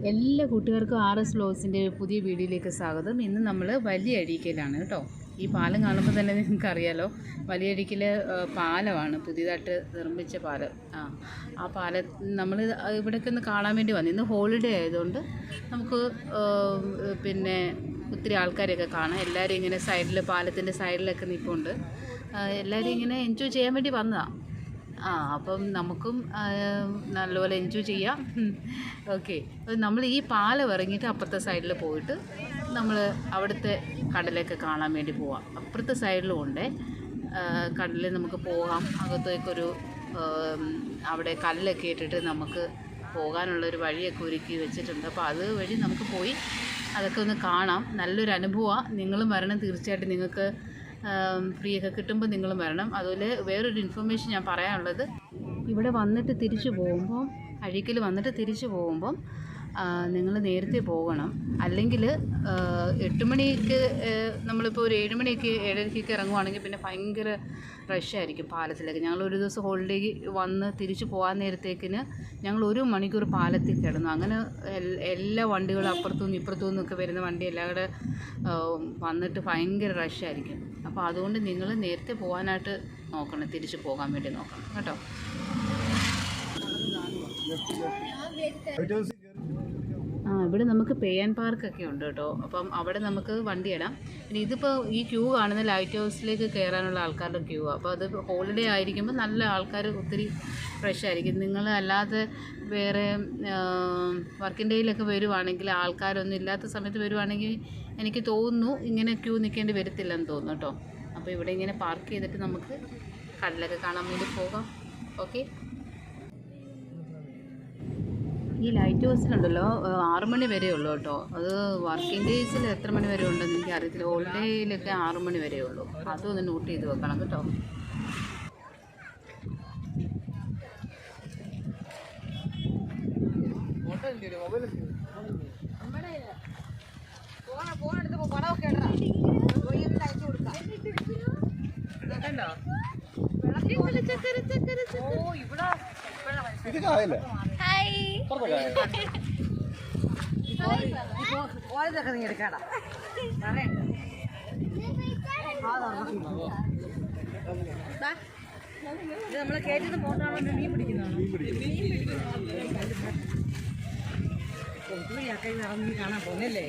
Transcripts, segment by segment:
എല്ലാ കൂട്ടുകാർക്കും RS വ്ലോഗ്സിൻ്റെ പുതിയ വീഡിയോയിലേക്ക് സ്വാഗതം. ഇന്ന് നമ്മൾ വലിയ അഴീക്കലാണ് കേട്ടോ. ഈ പാലം കാണുമ്പോൾ തന്നെ നിങ്ങൾക്ക് അറിയാലോ, വലിയ അഴീക്കൽ പാലമാണ്, പുതിയതായിട്ട് നിർമ്മിച്ച പാലം. ആ പാലം നമ്മൾ ഇവിടേക്ക് ഒന്ന് കാണാൻ വേണ്ടി വന്നു. ഇന്ന് ഹോളിഡേ ആയതുകൊണ്ട് നമുക്ക് പിന്നെ ഒത്തിരി ആൾക്കാരെയൊക്കെ കാണാം. എല്ലാവരും ഇങ്ങനെ സൈഡിൽ, പാലത്തിൻ്റെ സൈഡിലൊക്കെ നിൽപ്പുണ്ട്. എല്ലാവരും ഇങ്ങനെ എൻജോയ് ചെയ്യാൻ വേണ്ടി വന്നതാണ്. അപ്പം നമുക്കും നല്ലപോലെ എൻജോയ് ചെയ്യാം. ഓക്കെ, നമ്മൾ ഈ പാലം ഇറങ്ങിയിട്ട് അപ്പുറത്തെ സൈഡിൽ പോയിട്ട് നമ്മൾ അവിടുത്തെ കടലൊക്കെ കാണാൻ വേണ്ടി പോവാം. അപ്പുറത്തെ സൈഡിലും ഉണ്ട് കടലിൽ, നമുക്ക് പോകാം. അകത്തേക്കൊരു അവിടെ കല്ലൊക്കെ ഇട്ടിട്ട് നമുക്ക് പോകാനുള്ളൊരു വഴിയൊക്കെ ഒരുക്കി വെച്ചിട്ടുണ്ട്. അപ്പോൾ അത് വഴി നമുക്ക് പോയി അതൊക്കെ ഒന്ന് കാണാം. നല്ലൊരു അനുഭവമാണ്. നിങ്ങളും വരണം, തീർച്ചയായിട്ടും നിങ്ങൾക്ക് ഫ്രീ ഒക്കെ കിട്ടുമ്പോൾ നിങ്ങളും വരണം. അതുപോലെ വേറൊരു ഇൻഫർമേഷൻ ഞാൻ പറയാനുള്ളത്, ഇവിടെ വന്നിട്ട് തിരിച്ചു പോകുമ്പം, അഴീക്കൽ വന്നിട്ട് തിരിച്ചു പോകുമ്പം നിങ്ങൾ നേരത്തെ പോകണം. അല്ലെങ്കിൽ 8 മണിക്ക്, നമ്മളിപ്പോൾ ഒരു 7 മണിക്ക് 7:30 ഇറങ്ങുവാണെങ്കിൽ പിന്നെ ഭയങ്കര റഷായിരിക്കും പാലത്തിലേക്ക്. ഞങ്ങളൊരു ദിവസം ഹോളിഡേ വന്ന് തിരിച്ചു പോകാൻ നേരത്തേക്കിന് ഞങ്ങൾ 1 മണിക്കൂർ പാലത്തിൽ കിടന്നു. അങ്ങനെ എല്ലാ വണ്ടികളും അപ്പുറത്തുനിന്നും ഇപ്പുറത്തുനിന്നും ഒക്കെ വരുന്ന വണ്ടി എല്ലാം കൂടെ വന്നിട്ട് ഭയങ്കര റഷായിരിക്കും. അപ്പോൾ അതുകൊണ്ട് നിങ്ങൾ നേരത്തെ പോകാനായിട്ട് നോക്കണം, തിരിച്ചു പോകാൻ വേണ്ടി നോക്കണം കേട്ടോ. ഇവിടെ നമുക്ക് പേ ആൻഡ് പാർക്കൊക്കെ ഉണ്ട് കേട്ടോ. അപ്പം അവിടെ നമുക്ക് വണ്ടി ഇടാം. പിന്നെ ഇതിപ്പോൾ ഈ ക്യൂ കാണുന്ന ലൈറ്റ് ഹൗസിലേക്ക് കയറാനുള്ള ആൾക്കാരുടെ ക്യൂ ആണ്. അപ്പോൾ അത് ഹോളിഡേ ആയിരിക്കുമ്പോൾ നല്ല ആൾക്കാർ ഒത്തിരി ഫ്രഷ് ആയിരിക്കും. നിങ്ങൾ അല്ലാതെ വേറെ വർക്കിംഗ് ഡേയിലൊക്കെ വരുവാണെങ്കിൽ, ആൾക്കാരൊന്നും ഇല്ലാത്ത സമയത്ത് വരുവാണെങ്കിൽ എനിക്ക് തോന്നുന്നു ഇങ്ങനെ ക്യൂ നിൽക്കേണ്ടി വരത്തില്ലെന്ന് തോന്നുന്നു കേട്ടോ. അപ്പോൾ ഇവിടെ ഇങ്ങനെ പാർക്ക് ചെയ്തിട്ട് നമുക്ക് കടലൊക്കെ കാണാൻ വേണ്ടി പോകാം. ഓക്കെ, ഈ ലൈറ്റ് ഹൗസിലുണ്ടല്ലോ 6 മണി വരെ ഉള്ളൂ കേട്ടോ. അത് വർക്കിംഗ് ഡേയ്സിൽ എത്ര മണി വരെ ഉണ്ടെന്ന് എനിക്ക് അറിയത്തില്ല. ഹോളിഡേയിലൊക്കെ 6 മണി വരെ ഉള്ളൂ. അതൊന്ന് നോട്ട് ചെയ്ത് വെക്കണം കേട്ടോ. നമ്മളെ കേട്ടത് പോകാൻ മീൻ പിടിക്കുന്നതാണ്. ഇറങ്ങി കാണാൻ പോകുന്നല്ലേ.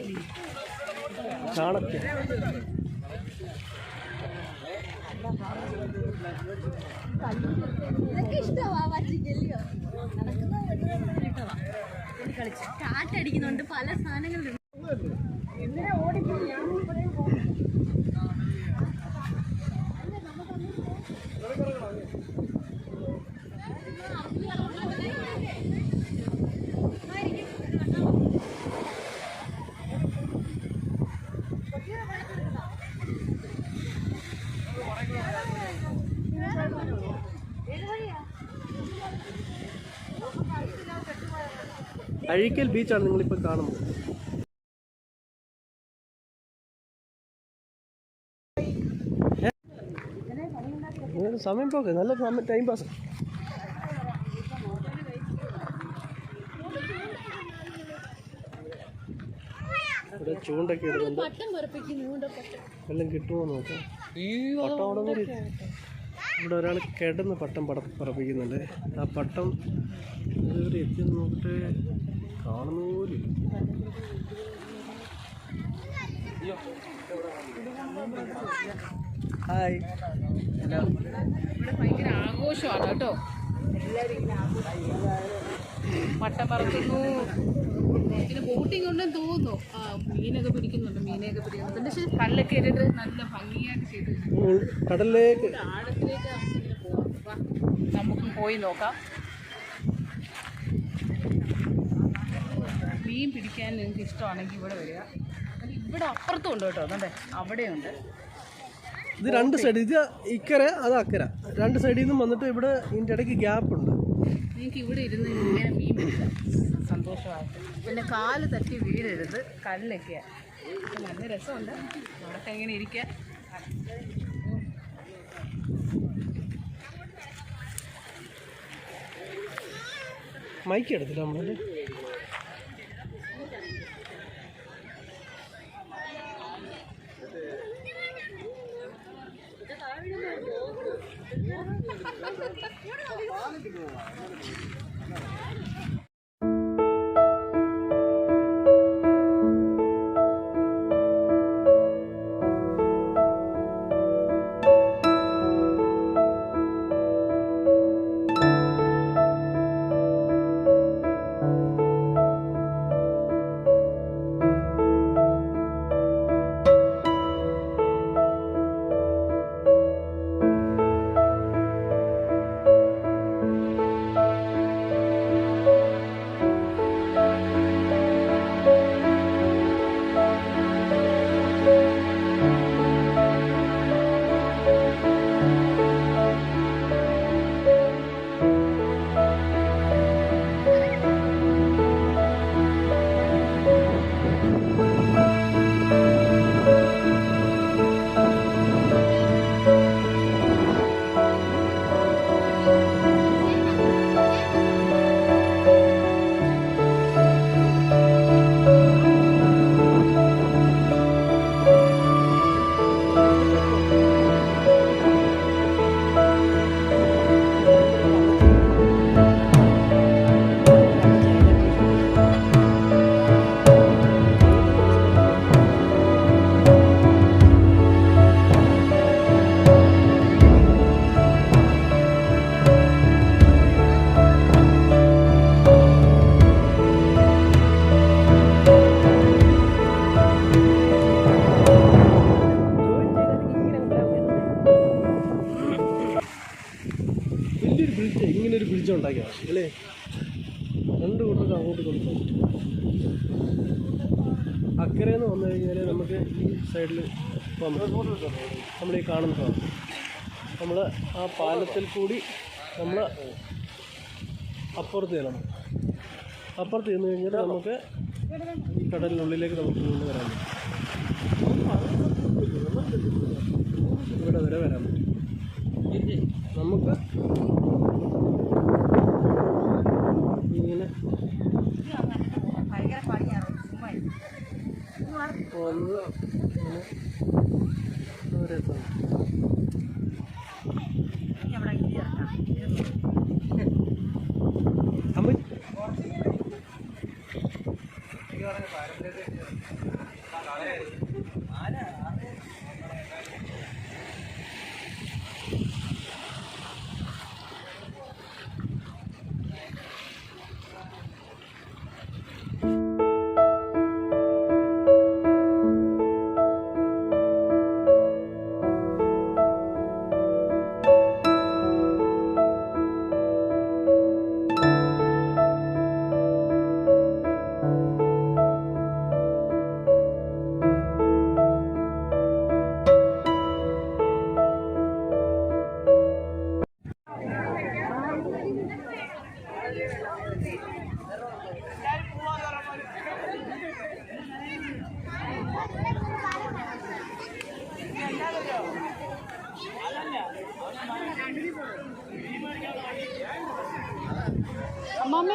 കാറ്റടിക്കുന്നുണ്ട്, പല സാധനങ്ങളുണ്ട്. എന്തിനാ ഓടിക്കുന്നു? ഞാൻ അഴീക്കൽ ബീച്ചാണ് നിങ്ങളിപ്പോൾ കാണുന്നത്. സമയം പോക്ക് നല്ല ടൈം പാസ്. ഇവിടെ ചൂണ്ടൊക്കെ ഇടുന്നുണ്ട്. എല്ലാം കിട്ടുമോ നോക്കാം. പട്ടം അവിടെ വരെ. ഇവിടെ ഒരാൾ കിടന്ന് പട്ടം പറപ്പിക്കുന്നുണ്ട്. ആ പട്ടം ഇതുവരെ എത്തി നോക്കിട്ട് കാണുന്ന പോലും. Hi, hello. ഇവിടെ ഭയങ്കര ആഘോഷമാണ് കേട്ടോ. എല്ലാവരും പട്ടം പറക്കുന്നു. പിന്നെ ബോട്ടിംഗ് ഉണ്ടെന്ന് തോന്നുന്നു. മീനൊക്കെ പിടിക്കുന്നുണ്ട്. പക്ഷേ കല്ലൊക്കെ ഇട്ടിട്ട് നല്ല ഭംഗിയായിട്ട് ചെയ്ത് കടലിലേക്ക്, ആഴത്തിലേക്ക് ഇങ്ങനെ പോകാം. നമുക്കും പോയി നോക്കാം. മീൻ പിടിക്കാൻ നിങ്ങൾക്ക് ഇഷ്ടമാണെങ്കിൽ ഇവിടെ വരിക. ഇവിടെ അപ്പുറത്തും ഉണ്ട് കേട്ടോ, അതെ അവിടെയുണ്ട്. ഇത് 2 സൈഡ്, ഇത് ഇക്കര അത് അക്കര, 2 സൈഡിൽ നിന്നും വന്നിട്ട് ഇവിടെ ഇതിൻ്റെ ഇടയ്ക്ക് ഗ്യാപ്പ് ഉണ്ട്. നിങ്ങൾക്ക് ഇവിടെ ഇരുന്ന് ഇങ്ങനെ മീൻ പിടിക്കാം സന്തോഷമായിട്ട്. പിന്നെ കാല് തട്ടി വീഴരുത്, കല്ലൊക്കെയാണ്. നല്ല രസമുണ്ട് അവിടെയൊക്കെ ഇങ്ങനെ ഇരിക്കാൻ. മൈക്ക് എടുത്തില്ല നമ്മളല്ലേ. രണ്ട് കൂട്ടർക്ക് അങ്ങോട്ട് കൊടുക്കാം. അക്കരയിൽ നിന്ന് വന്നു കഴിഞ്ഞാൽ നമുക്ക് ഈ സൈഡിൽ പോകാൻ പറ്റും. നമ്മൾ ഈ കാണുന്ന ഭാഗം നമ്മൾ ആ പാലത്തിൽ കൂടി നമ്മൾ അപ്പുറത്ത് ചെല്ലണം. അപ്പുറത്ത് ചെന്ന് കഴിഞ്ഞാൽ നമുക്ക് കടലിനുള്ളിലേക്ക് നമുക്ക് നിന്ന് വരാൻ പറ്റും. ഇവിടെ വരെ വരാൻ പറ്റും. നമുക്ക് ഇങ്ങനെ ഭയങ്കര പണിയാണ് വന്ന് ഇങ്ങനെ അമ്മ അമ്മാമ്മ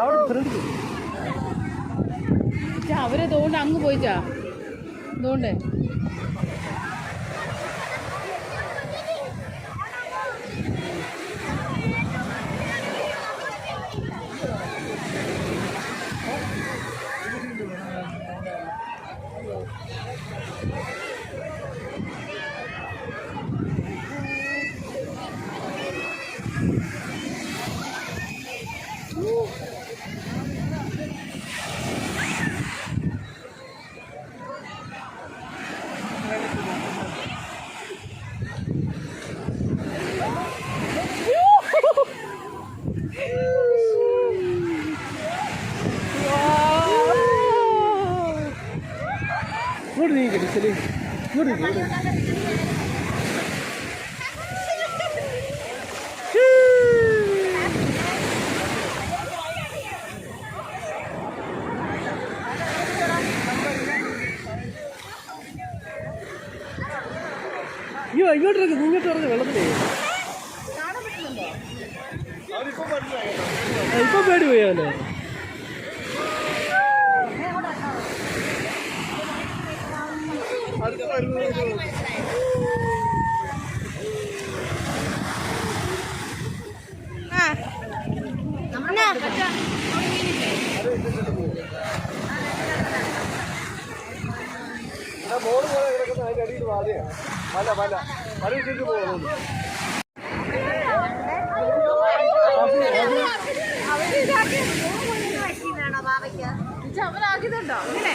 അവിടെ ഫ്രണ്ട് അവരതുകൊണ്ട് അങ്ങ് പോയിച്ചാ അതുകൊണ്ട് ഇങ്ങോട്ട് നീങ്ങി ശരി ഇങ്ങോട്ട് നീങ്ങി അയ്യോ ഇങ്ങോട്ടിറങ്ങി ഇങ്ങോട്ട് ഇറങ്ങി വെള്ളത്തിലേ ഇപ്പം പേടി പോയാലോ മോള് പോലെ കിടക്കുന്ന അതിൻ്റെ അടിയിൽ വാതയാണ് പല പല പല വിട്ടിട്ട് പോകുന്നു അവരാക്കിയതുണ്ടോ ഇങ്ങനെ